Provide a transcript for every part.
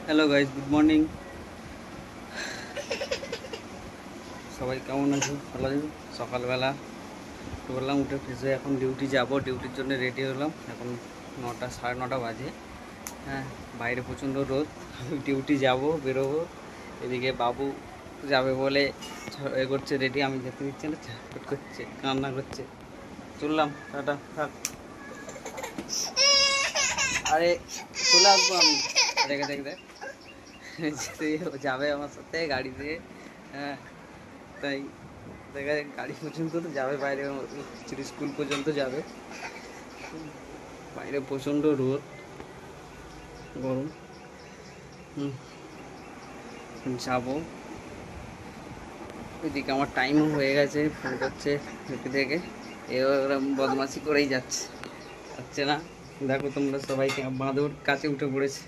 Hello guys, good morning. সবাই কেমন আছো? ভালো আছো? সকালবেলা বললাম উঠে ফ্রেশ হয়ে এখন ডিউটি যাব। ডিউটির জন্য রেডি হলাম। এখন 9টা 9:30 বাজে। হ্যাঁ, বাইরে প্রচণ্ড রোদ। ডিউটি যাব, বেরোবো। এদিকে বাবু যাবে বলে এ করছে, রেডি। আমি যেতে দিচ্ছি না, ছটফট করছে, কান্না করছে। চললাম, টাটা, থাক। আরে চলে আসবো আমি। দেখে দেখ দেখ যাবে আমার সাথে গাড়িতে। হ্যাঁ, তাই দেখা যায় গাড়ি পর্যন্ত তো যাবে, বাইরে স্কুল পর্যন্ত যাবে। বাইরে প্রচণ্ড রোদ, গরম। যাবো। ওইদিকে আমার টাইমও হয়ে গেছে, ফোন করছে ডিউটি থেকে। এরকম বদমাশি করেই যাচ্ছে না। দেখো তোমরা সবাইকে বাঁধর কাছে উঠে পড়েছে।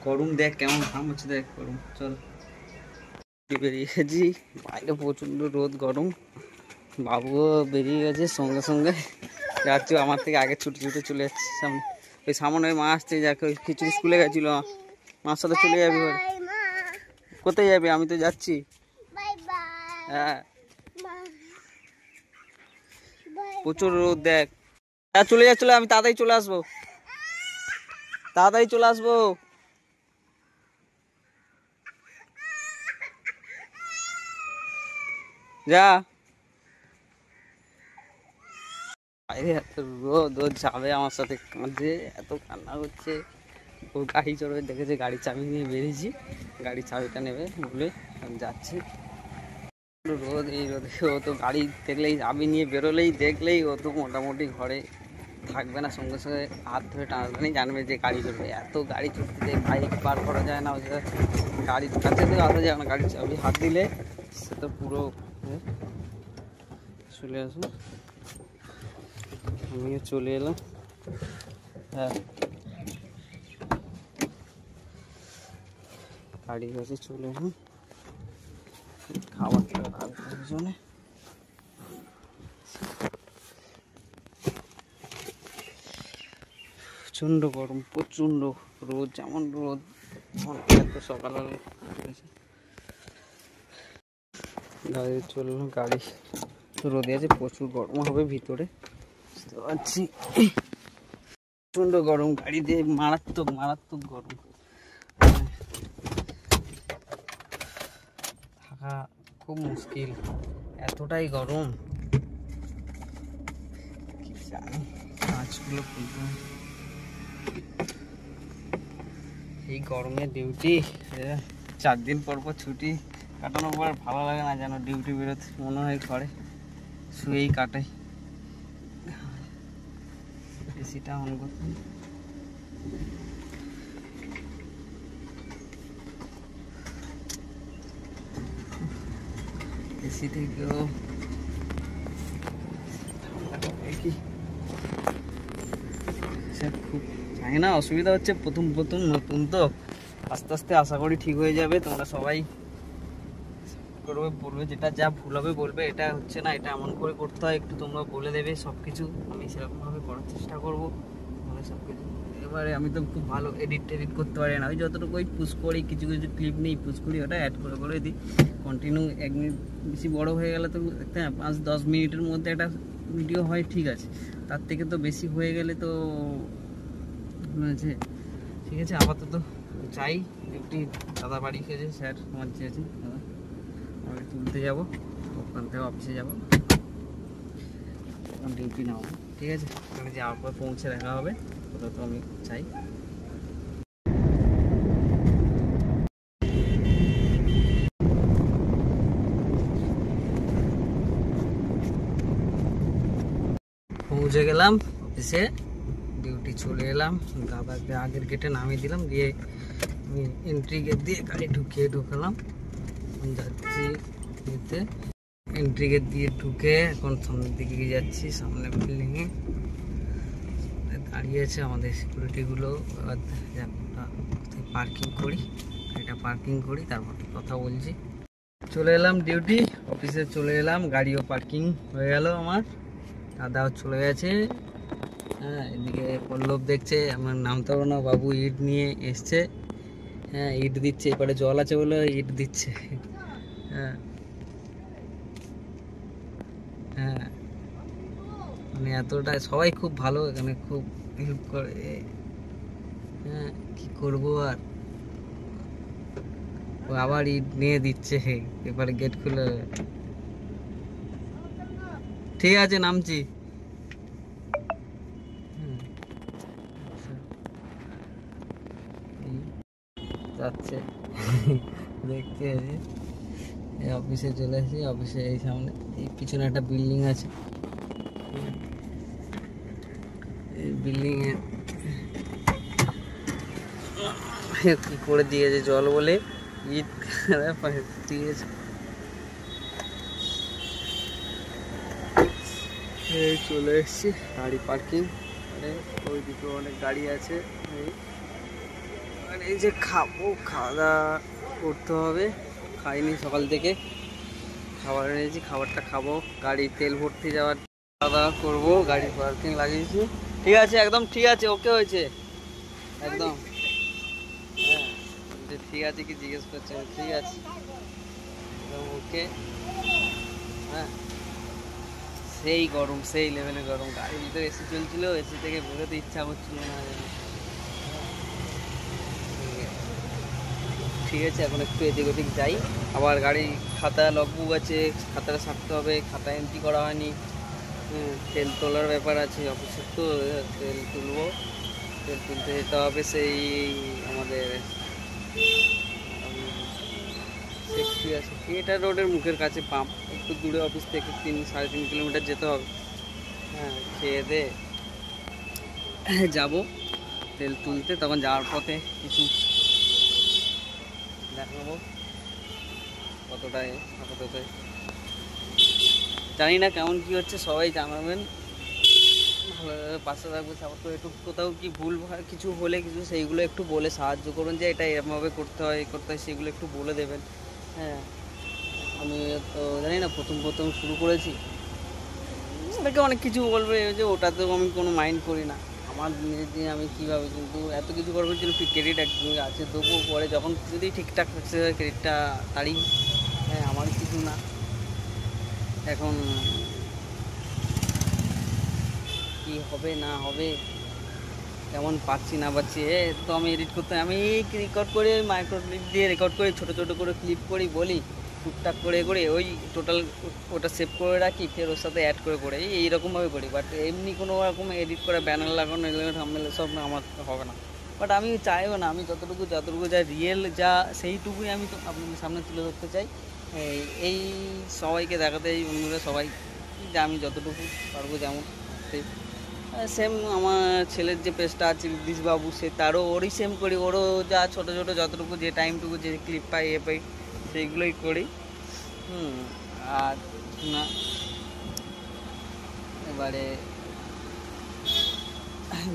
গরম দেখ কেমন ঘাম হচ্ছে, দেখ গরম। চল, বেরিয়ে গেছি। বাইরে প্রচণ্ড রোদ, গরম। বাবুও বেরিয়ে গেছে সঙ্গে সঙ্গে। যাচ্ছি, আমার থেকে আগে ছুটে ছুটে চলে যাচ্ছি সামনে। ওই সামনে মা আসছে, যাকে ওই খিচুড়ি স্কুলে গেছিলো, মার সাথে চলে যাবি। কোথায় যাবি? আমি তো যাচ্ছি। হ্যাঁ, প্রচুর রোদ দেখ। চলে যাচ্ছিল, আমি তাড়াতাড়ি চলে আসবো, তাড়াতাড়ি চলে আসবো। যা, বাইরে এত রোদ, ও যাবে আমার সাথে, কাঁদছে, এত কান্না করছে। ও গাড়ি চড়বে দেখেছে, গাড়ির চাবি নিয়ে বেরিয়েছি, গাড়ির চাবিটা নেবে বলে যাচ্ছি। রোদ, এই রোদে ও তো গাড়ি দেখলেই, চাবি নিয়ে বেরোলেই দেখলেই ও তো মোটামুটি ঘরে থাকবে না, সঙ্গে সঙ্গে হাত ধরে টানাটানি জানবে যে গাড়ি চলবে। এত গাড়ি চলতে যে বাইক বার করা যায় না, ওই গাড়ির কাছে তো আসা যায় না। গাড়ির চাবি হাত দিলে সে তো পুরো চলে আসুন। আমিও চলে এলাম। হ্যাঁ, গাড়ির কাছে চলে এলাম, খাবারটা রাখবো পিছনে। প্রচণ্ড গরম, প্রচণ্ড রোদ, যেমন রোদ এত সকালবেলা। গাড়ি চললো, গাড়ি রোদে আছে, প্রচুর গরম হবে ভিতরে, বুঝতে পারছি। প্রচণ্ড গরম গাড়িতে, মারাত্মক মারাত্মক গরম। থাকা খুব মুশকিল, এতটাই গরম। কি জানি, কাজগুলো খুলতে হবে। এই গরমে ডিউটি, 4 দিন পর পর ছুটি কাটানোর পর ভালো লাগে না যেন। ডিউটি বেরোতে মনে হয় ঘরে শুয়েই কাটাই। এসিটা অন করতে, এসি থেকেও খুব জানি না, অসুবিধা হচ্ছে প্রথম প্রথম, নতুন তো। আস্তে আস্তে আশা করি ঠিক হয়ে যাবে। তোমরা সবাই করবে, বলবে যেটা যা ভুল হবে বলবে, এটা হচ্ছে না, এটা এমন করে করতে হয়, একটু তোমরা বলে দেবে সব কিছু। আমি সেরকমভাবে করার চেষ্টা করবো, তাহলে সব কিছু। এবারে আমি তো খুব ভালো এডিট করতে পারি না, ওই যতটুকু ওই পুশ করি, কিছু কিছু ক্লিপ নেই পুশ করি, ওটা অ্যাড করে করে দিই। কন্টিনিউ 1 মিনিট বেশি বড় হয়ে গেলে তো 5-10 মিনিটের মধ্যে একটা ভিডিও হয়, ঠিক আছে। তার থেকে তো বেশি হয়ে গেলে তো আছে। ঠিক আছে, আপাতত যাই। ডিউটি দাদা বাড়ি খেয়েছে, স্যার আমার চেয়েছে, দাদা আমাকে তুলতে যাবো, ওখান থেকে অফিসে যাবো, ডিউটি নেওয়া। ঠিক আছে, ওখানে যাওয়ার পর পৌঁছে দেখা হবে। ওটা তো আমি চাই। পৌঁছে গেলাম অফিসে, ডিউটি চলে এলাম। দাদাকে আগের গেটে নামিয়ে দিলাম, দিয়ে আমি এন্ট্রি গেট দিয়ে গাড়ি ঢুকালাম। যাচ্ছি এতে, এন্ট্রি গেট দিয়ে ঢুকে এখন সামনের দিকে যাচ্ছি। সামনে বিল্ডিংয়ে দাঁড়িয়ে আছে আমাদের সিকিউরিটিগুলো। এবার পার্কিং করি, এটা পার্কিং করি, তারপর কথা বলছি। চলে এলাম ডিউটি অফিসে, চলে এলাম, গাড়িও পার্কিং হয়ে গেল আমার। দাদাও চলে গেছে, হ্যাঁ, এদিকে পল্লব দেখছে, আমার নামতে পারবো না, বাবু ইট নিয়ে এসছে। হ্যাঁ, ইট দিচ্ছে, এপারে জল আছে বলে ইট দিচ্ছে। হ্যাঁ হ্যাঁ, মানে এতটা সবাই খুব ভালো এখানে, খুব হেল্প করে। হ্যাঁ, কি করবো আর, ও আবার ইট নিয়ে দিচ্ছে, এবারে গেট খুলে। ঠিক আছে, নামছি। হুম, আচ্ছা, এই যাচ্ছে। দেখতে আছে, এই অফিসে চলে এসেছি, অফিসে এই সামনে এই পিছনে একটা বিল্ডিং আছে, এই বিল্ডিং এ কি করে দিয়েছে জল বলে ইট দিয়েছে। এই চলে এসেছি গাড়ি পার্কিং, ওই দিকে অনেক গাড়ি আছে। আর এই যে খাবো, খাওয়া দাওয়া করতে হবে, খাইনি সকাল থেকে, খাবার এনেছি, খাবারটা খাবো, গাড়ি তেল ভর্তি যাওয়ার, খাওয়া দাওয়া করবো, গাড়ি পার্কিং লাগিয়েছি। ঠিক আছে, একদম ঠিক আছে, ওকে হয়েছে একদম। হ্যাঁ, ঠিক আছে কি জিজ্ঞেস করছে, ঠিক আছে একদম ওকে। হ্যাঁ, সেই গরম, সেই লেভেলে গরম, গাড়ির ভিতরে এসি চলছিল, এসি থেকে বেরোতে ইচ্ছা করছিল না। ঠিক আছে, এখন একটু এদিক ওদিক যাই, আবার গাড়ি খাতা লগবুক আছে, খাতাটা ছাড়তে হবে, খাতা এন্ট্রি করা হয়নি। তেল তোলার ব্যাপার আছে অফিসের, তো তেল তুলবো, তেল তুলতে যেতে হবে সেই আমাদের থিয়েটার রোডের মুখের কাছে পাম্প, একটু দূরে অফিস থেকে 3-3.5 কিলোমিটার যেতে হবে। হ্যাঁ, খেয়ে দে যাবো তেল তুলতে, তখন যাওয়ার পথে কিছু দেখাবো কতটায় আপাতত। জানি না কেমন কি হচ্ছে, সবাই জানাবেন, ভালোভাবে পাশে থাকবে, সাপোর্ট করে। একটু কোথাও কি ভুল কিছু হলে কিছু সেইগুলো একটু বলে সাহায্য করুন, যে এটা এরকমভাবে করতে হয় করতে হয়, সেগুলো একটু বলে দেবেন। হ্যাঁ, আমি তো জানি না, প্রথম প্রথম শুরু করেছি, অনেকে অনেক কিছু বলবে, যে ওটাতেও আমি কোনো মাইন্ড করি না, আমার নিজের দিয়ে আমি কীভাবে, কিন্তু এত কিছু করবার জন্য ক্রেডিট একদমই আছে, তবুও পরে যখন যদি ঠিকঠাক থাকছে ক্রেডিটটা তারই। হ্যাঁ, আমার কিছু না, এখন কি হবে না হবে, কেমন পাচ্ছি না পাচ্ছি, তো আমি এডিট করতে, আমি রেকর্ড করে মাইক্রো ক্লিপ দিয়ে রেকর্ড করে ছোটো ছোটো করে ক্লিপ করি, বলি টুকটাক করে করে ওই টোটাল ওটা সেভ করে রাখি, ফের ওর সাথে অ্যাড করে করে এইরকমভাবে করি। বাট এমনি কোনো রকম এডিট করে ব্যানার লাগানো এগুলো থাম্বনেল সব না, আমার হবে না। বাট আমি চাইও না, আমি যতটুকু যা রিয়েল যা সেইটুকুই আমি তো আপনাদের সামনে তুলে ধরতে চাই, এই সবাইকে দেখাতে, এই বন্ধুরা সবাই, যে আমি যতটুকু পারবো, যেমন সেম আমার ছেলের যে পেজটা আছে বাবু, সে তারও ওরই সেম করি, ওরও যা ছোটো ছোটো যতটুকু যে টাইমটুকু যে ক্লিপ পাই পাই সেইগুলোই করি। আর না, এবারে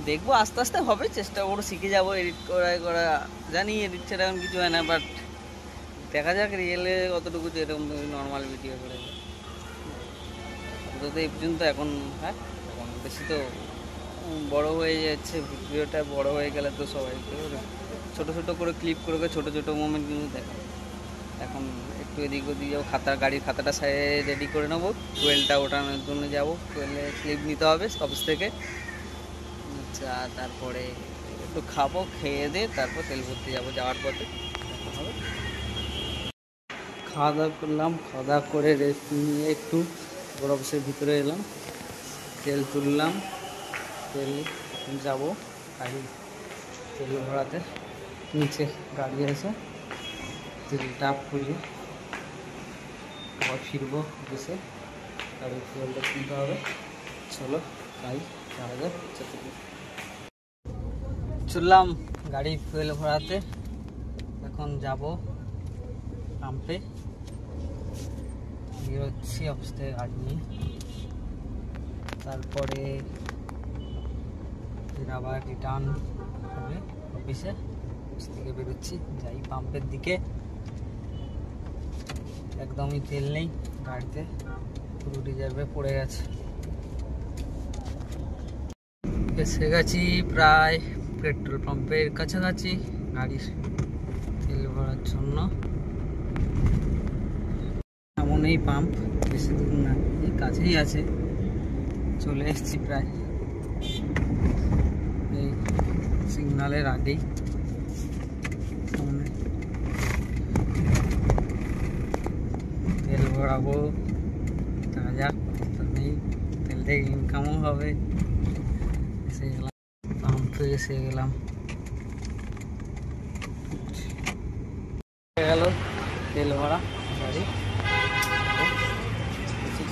দেখবো আস্তে আস্তে হবে, চেষ্টা করবো, শিখে যাবো এডিট করা, জানি এডিট ছাড়া এখন কিছু হয় না, বাট দেখা যাক রিয়েলে কতটুকু, যেরকম নর্মাল ভিডিও করে অন্তত এই পর্যন্ত। এখন হ্যাঁ, এখন বেশি তো বড় হয়ে যাচ্ছে, ভিডিওটা বড় হয়ে গেলে তো সবাই ছোটো ছোটো করে ক্লিপ করে ছোটো ছোটো মোমেন্ট কিন্তু দেখা। এখন একটু এদিক ওদিক যাবো, গাড়ির খাতাটা রেডি করে নেবো, টুয়েলটা ওঠানোর জন্য যাবো, টুয়েলে ক্লিপ নিতে হবে অফিস থেকে। আচ্ছা, তারপরে একটু খাবো, খেয়ে দিয়ে তারপর তেল ভরতে যাবো, যাওয়ার পথে হবে। খাওয়া দাওয়া করলাম, খাওয়া দাওয়া করে রেস্ট নিয়ে একটু বড় অফিসের ভিতরে এলাম, তেল তুললাম, তেল যাবো গাড়ি তেল ভরাতে, নিচে গাড়ি আছে, তেলটা আপ করিয়ে আবার ফিরবো অফিসে, গাড়ির ফুয়েলটা কিনতে হবে। চলো গাড়ি যাওয়া যাক, চললাম গাড়ি ফুয়েল ভরাতে, এখন যাব পাম্পে, বেরোচ্ছি অফিস থেকে গাড়ি নিয়ে, তারপরে আবার রিটার্ন হবে অফিসে, অফিস থেকে বেরোচ্ছি, যাই পাম্পের দিকে। একদমই তেল নেই গাড়িতে, পুরো রিজার্ভে পড়ে গেছে। এসে গেছি প্রায় পেট্রোল পাম্পের কাছাকাছি গাড়ির তেল ভরার জন্য। এমন এই পাম্প বেশি দূর না, এই কাছেই আছে। চলে এসেছি প্রায় এই সিগনালের আগেই। তেল ভরাবো, দেখা যাক। নেই তেল থেকে ইনকামও হবে। এসে গেলাম পাম্পে, এসে গেলাম। গেল তেল ভরা গাড়ি,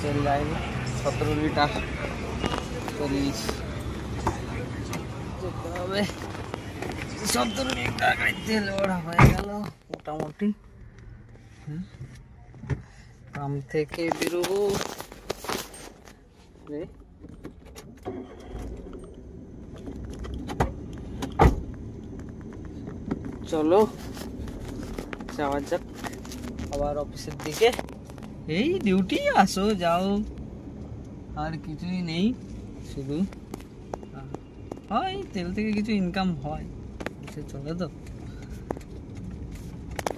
তেল যায়নি। 17 লিটার 40 যেতে হবে। 17 লিটার গাড়ি তেল ভরা হয়ে গেল মোটামুটি। পাম্প থেকে বেরোবো। চলো যাওয়া যাক আবার অফিসের দিকে। এই ডিউটি, আসো যাও, আর কিছুই নেই। শুধু হয় তেল থেকে কিছু ইনকাম হয়, সে চলে। তো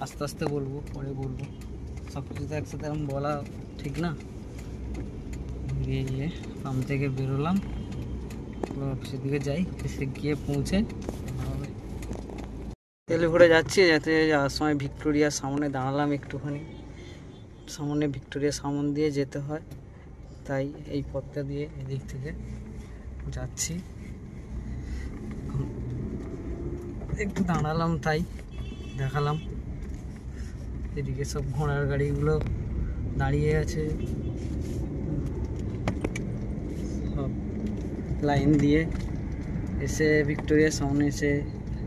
আস্তে আস্তে বলবো, পরে বলবো। সব কিছু তো একসাথে এরকম বলা ঠিক না। গিয়ে পাম্প থেকে বেরোলাম, অফিসের দিকে যাই। এসে গিয়ে পৌঁছে তেল ভরে যাচ্ছি। যাতে যাওয়ার সময় ভিক্টোরিয়ার সামনে দাঁড়ালাম একটুখানি। সামনে ভিক্টোরিয়া সামন দিয়ে যেতে হয়, তাই এই পথটা দিয়ে এদিক থেকে যাচ্ছি। একটু দাঁড়ালাম, তাই দেখালাম। এদিকে সব ঘোড়ার গাড়িগুলো দাঁড়িয়ে আছে সব লাইন দিয়ে। এসে ভিক্টোরিয়ার সামনে এসে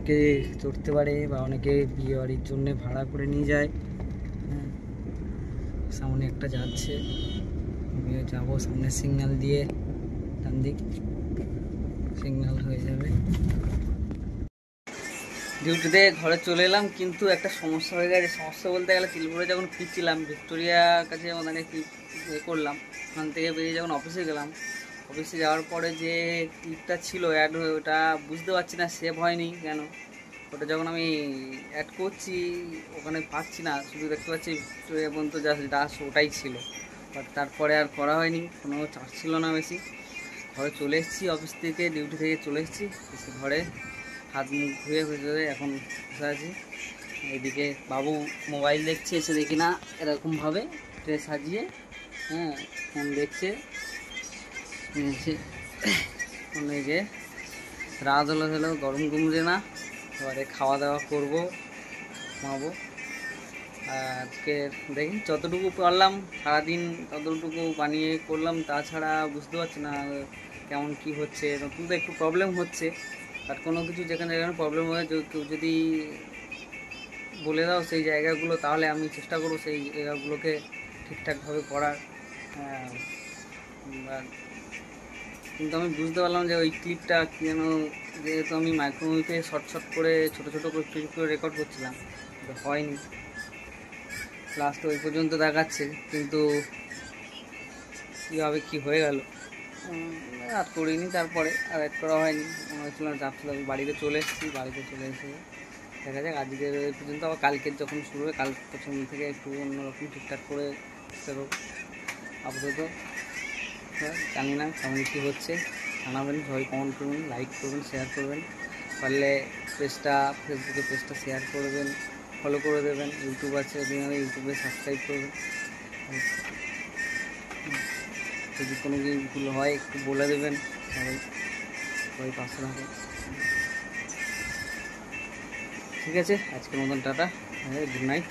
কে চড়তে পারে, বা অনেকে বিয়ে বাড়ির জন্য ভাড়া করে নিয়ে যায়। সামনে একটা যাচ্ছে, আমিও যাবো। সামনে সিগন্যাল দিয়ে ডান দিক সিগন্যাল হয়ে যাবে। ডিউটিতে ঘরে চলে এলাম, কিন্তু একটা সমস্যা হয়ে গেছে। সমস্যা বলতে গেলে তিলপুরে যখন ফিরছিলাম, ভিক্টোরিয়ার কাছে মানে করলাম, ওখান থেকে বেরিয়ে যখন অফিসে গেলাম, অফিসে যাওয়ার পরে যে ক্লিপটা ছিল অ্যাড হয়ে, ওটা বুঝতে পারছি না সেভ হয়নি কেন। ওটা যখন আমি অ্যাড করছি ওখানে পাচ্ছি না, শুধু দেখতে পাচ্ছি ভিক্টোরিয়া পর্যন্ত জাস্ট ওটাই ছিল। বাট তারপরে আর করা হয়নি, কোনো চার্জ ছিল না বেশি। ঘরে চলে এসেছি, অফিস থেকে ডিউটি থেকে চলে এসেছি। এসে ঘরে হাত মুখ ধুয়ে এখন বসে আছি। এদিকে বাবু মোবাইল দেখছে, এসে দেখি না এরকমভাবে ট্রে সাজিয়ে ফোন দেখছে। যে রাত হলো গরম কমছে না, এবারে খাওয়া দাওয়া করবো, ঘুমাবো। আজকে দেখি যতটুকু পারলাম সারাদিন ততটুকু বানিয়ে করলাম, তাছাড়া বুঝতে পারছি না কেমন কি হচ্ছে। নতুন তো একটু প্রবলেম হচ্ছে, আর কোনো কিছু যেখানে যেখানে প্রবলেম হয় কেউ যদি বলে দাও সেই জায়গাগুলো, তাহলে আমি চেষ্টা করবো সেই জায়গাগুলোকে ঠিকঠাকভাবে করার। কিন্তু আমি বুঝতে পারলাম যে ওই ক্লিপটা যেন, যেহেতু আমি মাইক্রোওয়েভে শর্ট করে ছোটো করে ক্লিপ করে রেকর্ড করছিলাম, হয়নি। লাস্ট ওই পর্যন্ত দেখাচ্ছে, কিন্তু কীভাবে কী হয়ে গেল আর করিনি। তারপরে আর অ্যাড করা হয়নি, মনে হচ্ছিল চাপছিল। বাড়িতে চলে এসেছি, বাড়িতে চলে এসে দেখা যাক আজকে এই পর্যন্ত। আবার কালকের যখন শুরু হবে, কাল প্রথম থেকে একটু অন্যরকম ঠিকঠাক করে সেরকম। আপাতত জানি না কেমন কী হচ্ছে, জানাবেন সবাই। কমেন্ট করবেন, লাইক করবেন, শেয়ার করবেন। পারলে পেজটা, ফেসবুকে পেজটা শেয়ার করবেন, ফলো করে দেবেন। ইউটিউব আছে, ইউটিউবে সাবস্ক্রাইব করবেন। যদি কোনো কিছু ভুল হয় একটু বলে দেবেন, সবাই পাশে থাকবে। ঠিক আছে, আজকের মতন টাটা, গুড নাইট।